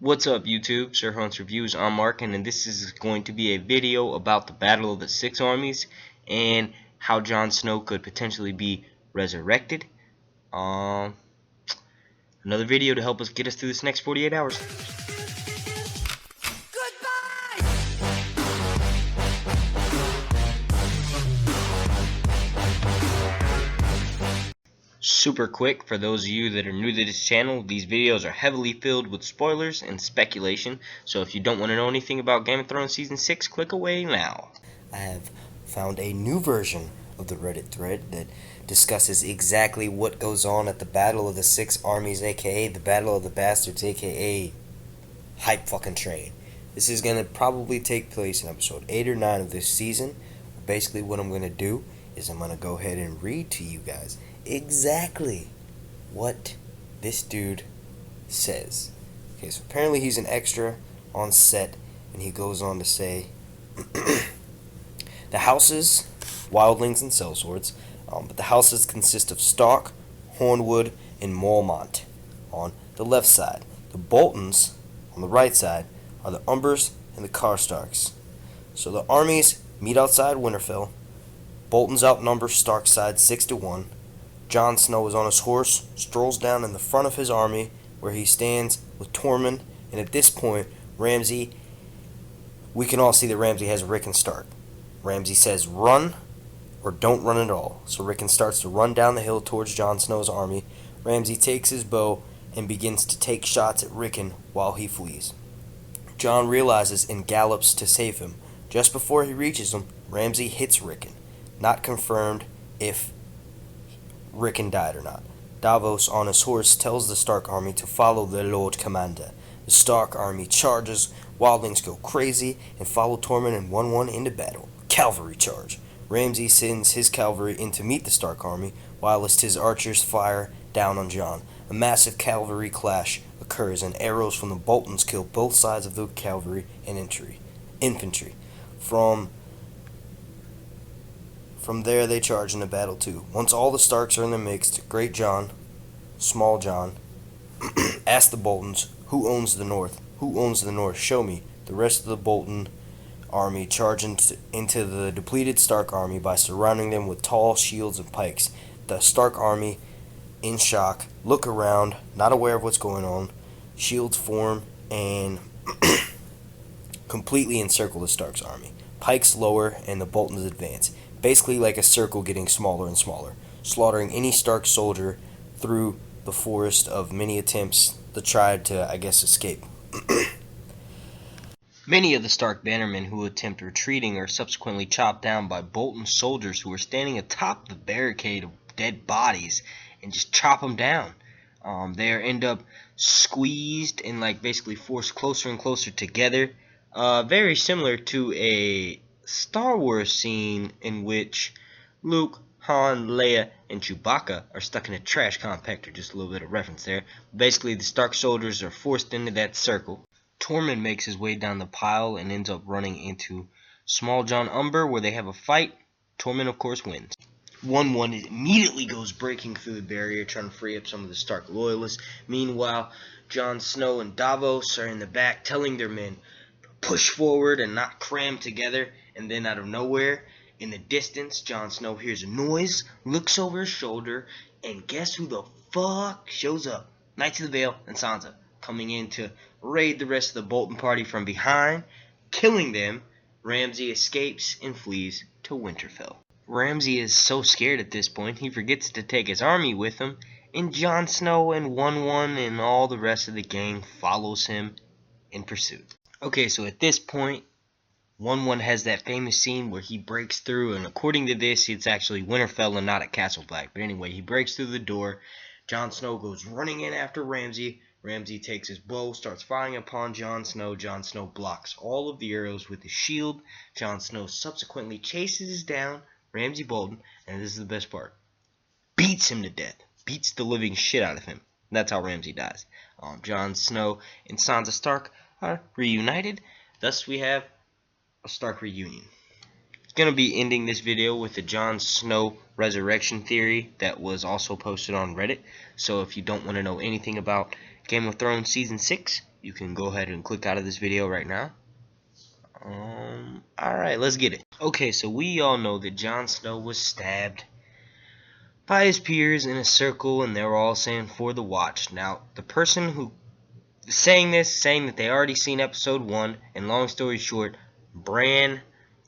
What's up YouTube, Sir Hunt's Reviews, I'm Mark, and this is going to be a video about the Battle of the Six Armies and how Jon Snow could potentially be resurrected. Another video to help us get us through this next 48 hours. Super quick, for those of you that are new to this channel, these videos are heavily filled with spoilers and speculation, so if you don't want to know anything about Game of Thrones Season 6, click away now. I have found a new version of the Reddit thread that discusses exactly what goes on at the Battle of the Six Armies, aka the Battle of the Bastards, aka Hype Fucking Train. This is going to probably take place in episode 8 or 9 of this season. Basically what I'm going to do is I'm going to go ahead and read to you guys exactly what this dude says. Okay, so apparently he's an extra on set, and he goes on to say, the houses, wildlings, and sellswords, but the houses consist of Stark, Hornwood, and Mormont on the left side. The Boltons on the right side are the Umbers and the Karstarks. So the armies meet outside Winterfell. Boltons outnumber Stark's side 6-1. Jon Snow is on his horse, strolls down in the front of his army, where he stands with Tormund, and at this point, Ramsay, we can all see that Ramsay has Rickon Stark. Ramsay says, run, or don't run at all. So Rickon starts to run down the hill towards Jon Snow's army. Ramsay takes his bow and begins to take shots at Rickon while he flees. Jon realizes and gallops to save him. Just before he reaches him, Ramsay hits Rickon. Not confirmed if Rickon died or not. Davos on his horse tells the Stark army to follow their Lord Commander. The Stark army charges, wildlings go crazy, and follow Tormund and 1-1 into battle. Cavalry charge. Ramsay sends his cavalry in to meet the Stark army, whilst his archers fire down on Jon. A massive cavalry clash occurs, and arrows from the Boltons kill both sides of the cavalry and infantry. From there, they charge into battle too. Once all the Starks are in the mix, Great Jon, Small Jon, asks the Boltons, who owns the North? Who owns the North? Show me. The rest of the Bolton army charge into the depleted Stark army by surrounding them with tall shields and pikes. The Stark army, in shock, look around, not aware of what's going on. Shields form and completely encircle the Stark's army. Pikes lower and the Boltons advance. Basically like a circle getting smaller and smaller, slaughtering any Stark soldier through the forest of many attempts to try to, escape. Many of the Stark bannermen who attempt retreating are subsequently chopped down by Bolton soldiers who are standing atop the barricade of dead bodies and just chop them down. They end up squeezed and basically forced closer and closer together. Very similar to a Star Wars scene in which Luke, Han, Leia, and Chewbacca are stuck in a trash compactor. Just a little bit of reference there. Basically, the Stark soldiers are forced into that circle. Tormund makes his way down the pile and ends up running into Small Jon Umber, where they have a fight. Tormund, of course, wins. 1-1 immediately goes breaking through the barrier, trying to free up some of the Stark loyalists. Meanwhile, Jon Snow and Davos are in the back telling their men to push forward and not cram together. And then out of nowhere, in the distance, Jon Snow hears a noise, looks over his shoulder, and guess who the fuck shows up? Knights of the Vale and Sansa, coming in to raid the rest of the Bolton party from behind, killing them. Ramsay escapes and flees to Winterfell. Ramsay is so scared at this point, he forgets to take his army with him, and Jon Snow and 1-1 and all the rest of the gang follows him in pursuit. Okay, so at this point, 1-1 has that famous scene where he breaks through, and according to this, it's actually Winterfell and not at Castle Black. But anyway, he breaks through the door. Jon Snow goes running in after Ramsay. Ramsay takes his bow, starts firing upon Jon Snow. Jon Snow blocks all of the arrows with his shield. Jon Snow subsequently chases down Ramsay Bolton, and this is the best part, beats him to death. Beats the living shit out of him. That's how Ramsay dies. Jon Snow and Sansa Stark are reunited. Thus we have a Stark reunion. It's going to be ending this video with the Jon Snow resurrection theory that was also posted on Reddit. So if you don't want to know anything about Game of Thrones Season 6. You can go ahead and click out of this video right now. Alright, let's get it. Okay, so we all know that Jon Snow was stabbed by his peers in a circle, and they were all saying for the watch. Now, the person who is saying this, saying that they already seen episode 1, and long story short, Bran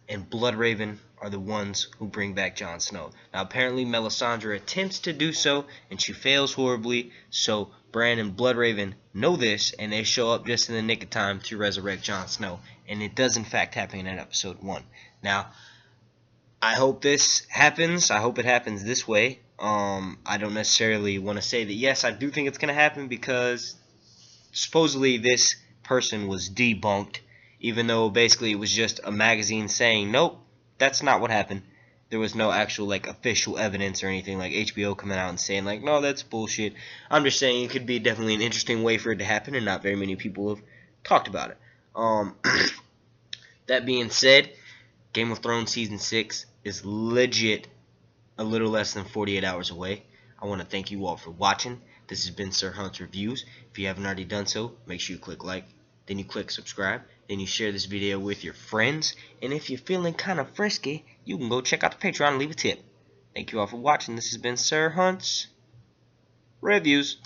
and Bloodraven are the ones who bring back Jon Snow. Now, apparently Melisandre attempts to do so, and she fails horribly, so Bran and Bloodraven know this, and they show up just in the nick of time to resurrect Jon Snow. And it does, in fact, happen in episode 1. Now, I hope this happens. I hope it happens this way. I don't necessarily want to say that, yes, I do think it's going to happen, because supposedly this person was debunked, even though basically it was just a magazine saying, nope, that's not what happened. There was no actual like official evidence or anything, like HBO coming out and saying like, no, that's bullshit. I'm just saying it could be definitely an interesting way for it to happen, and not very many people have talked about it. That being said, Game of Thrones Season 6 is legit a little less than 48 hours away. I want to thank you all for watching. This has been Sir Hunt's Reviews. If you haven't already done so, make sure you click like, then you click subscribe, then you share this video with your friends, and if you're feeling kind of frisky, you can go check out the Patreon and leave a tip. Thank you all for watching. This has been Sir Hunt's Reviews.